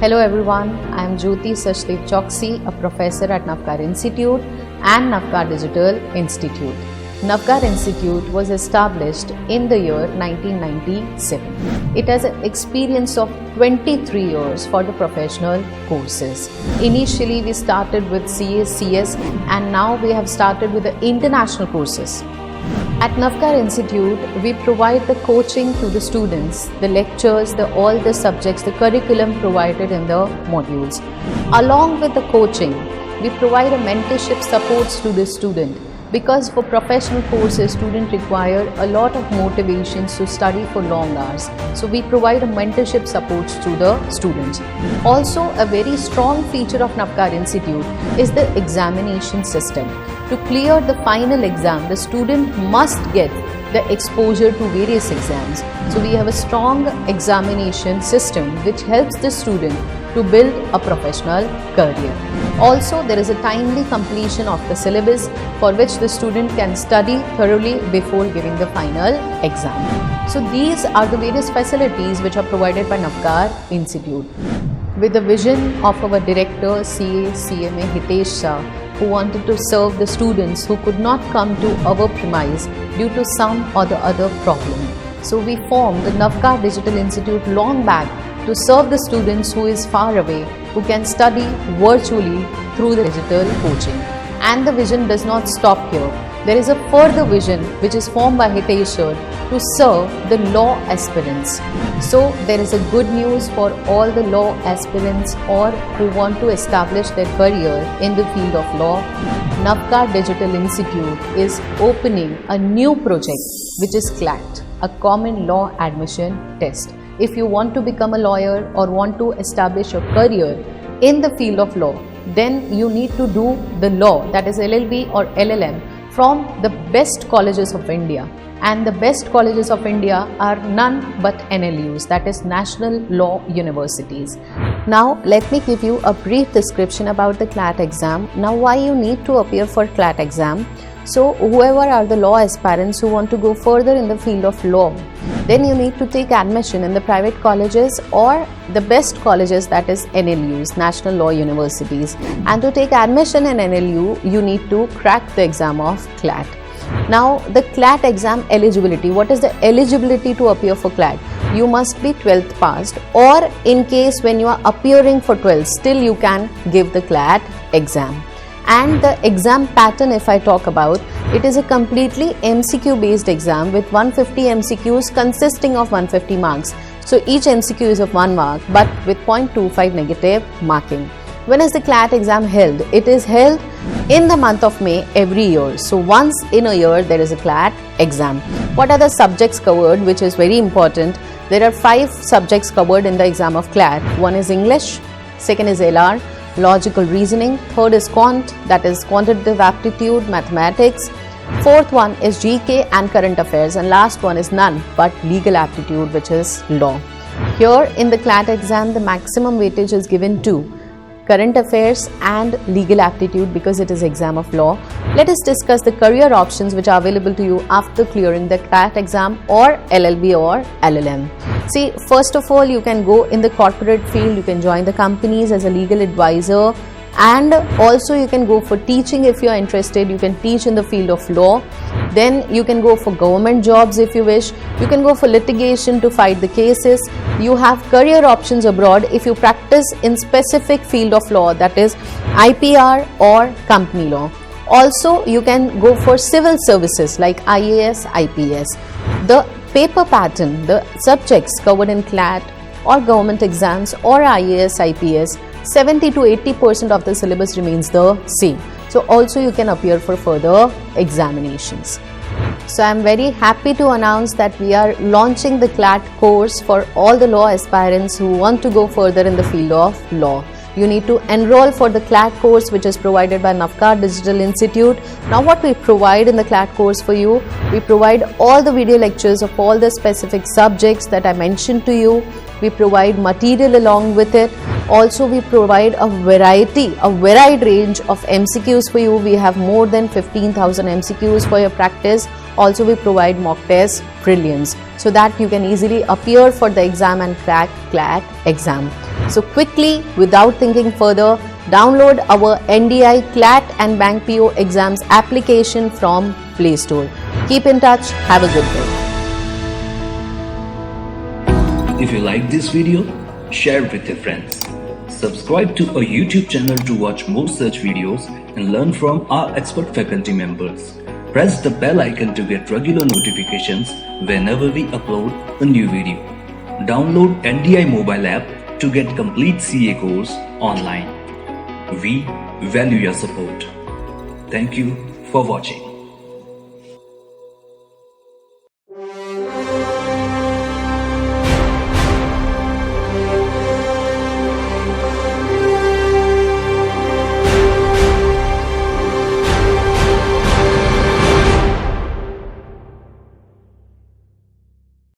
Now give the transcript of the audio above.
Hello everyone, I am Jyoti Sachdev Choksi, a professor at Navkar Institute and Navkar Digital Institute. Navkar Institute was established in the year 1997. It has an experience of 23 years for the professional courses. Initially we started with CA, CS and now we have started with the international courses. At Navkar Institute, we provide the coaching to the students, the lectures, all the subjects, the curriculum provided in the modules. Along with the coaching, we provide a mentorship supports to the student, because for professional courses, students require a lot of motivations to study for long hours. So we provide a mentorship supports to the students. Also, a very strong feature of Navkar Institute is the examination system. To clear the final exam, the student must get the exposure to various exams. So we have a strong examination system which helps the student to build a professional career. Also, there is a timely completion of the syllabus for which the student can study thoroughly before giving the final exam. So these are the various facilities which are provided by Navkar Institute. With the vision of our director, CA, CMA Hitesh Shah, who wanted to serve the students who could not come to our premise due to some or the other problem. So we formed the Navkar Digital Institute long back to serve the students who is far away, who can study virtually through the digital coaching. And the vision does not stop here. There is a further vision which is formed by Hitesh Sir to serve the law aspirants. So there is a good news for all the law aspirants or who want to establish their career in the field of law. Navkar Digital Institute is opening a new project which is CLAT, a common law admission test. If you want to become a lawyer or want to establish a career in the field of law, then you need to do the law, that is LLB or LLM, from the best colleges of India. And the best colleges of India are none but NLUs, that is National Law Universities. Now let me give you a brief description about the CLAT exam. Now why you need to appear for CLAT exam. So whoever are the law aspirants who want to go further in the field of law, then you need to take admission in the private colleges or the best colleges, that is NLUs, National Law Universities. And to take admission in NLU, you need to crack the exam of CLAT. Now the CLAT exam eligibility, what is the eligibility to appear for CLAT? You must be 12th passed, or in case when you are appearing for 12th, still you can give the CLAT exam. And the exam pattern, if I talk about, it is a completely MCQ based exam with 150 MCQs consisting of 150 marks. So each MCQ is of 1 mark but with 0.25 negative marking. When is the CLAT exam held? It is held in the month of May every year. So once in a year there is a CLAT exam. What are the subjects covered, which is very important? There are 5 subjects covered in the exam of CLAT. One is English, second is LR, logical reasoning, third is quant, that is quantitative aptitude, mathematics, fourth one is GK and current affairs, and last one is none but legal aptitude, which is law. Here in the CLAT exam the maximum weightage is given to current affairs and legal aptitude because it is exam of law. Let us discuss the career options which are available to you after clearing the CLAT exam or LLB or LLM. See, first of all, you can go in the corporate field, you can join the companies as a legal advisor, and also you can go for teaching if you are interested. You can teach in the field of law. Then you can go for government jobs if you wish. You can go for litigation to fight the cases. You have career options abroad if you practice in specific field of law, that is IPR or company law. Also, you can go for civil services like IAS, IPS. The paper pattern, the subjects covered in CLAT or government exams or IAS, IPS, 70 to 80% of the syllabus remains the same. So also you can appear for further examinations. So I am very happy to announce that we are launching the CLAT course for all the law aspirants who want to go further in the field of law. You need to enroll for the CLAT course which is provided by Navkar Digital Institute. Now what we provide in the CLAT course for you, we provide all the video lectures of all the specific subjects that I mentioned to you. We provide material along with it. Also we provide a wide range of MCQs for you. We have more than 15,000 MCQs for your practice. Also we provide mock test prelims so that you can easily appear for the exam and crack CLAT exam. So quickly, without thinking further, download our NDI, Clat and Bank PO exams application from Play Store. Keep in touch. Have a good day. If you like this video, share it with your friends. Subscribe to our YouTube channel to watch more such videos and learn from our expert faculty members. Press the bell icon to get regular notifications whenever we upload a new video. Download NDI mobile app to get complete CA course online. We value your support. Thank you for watching.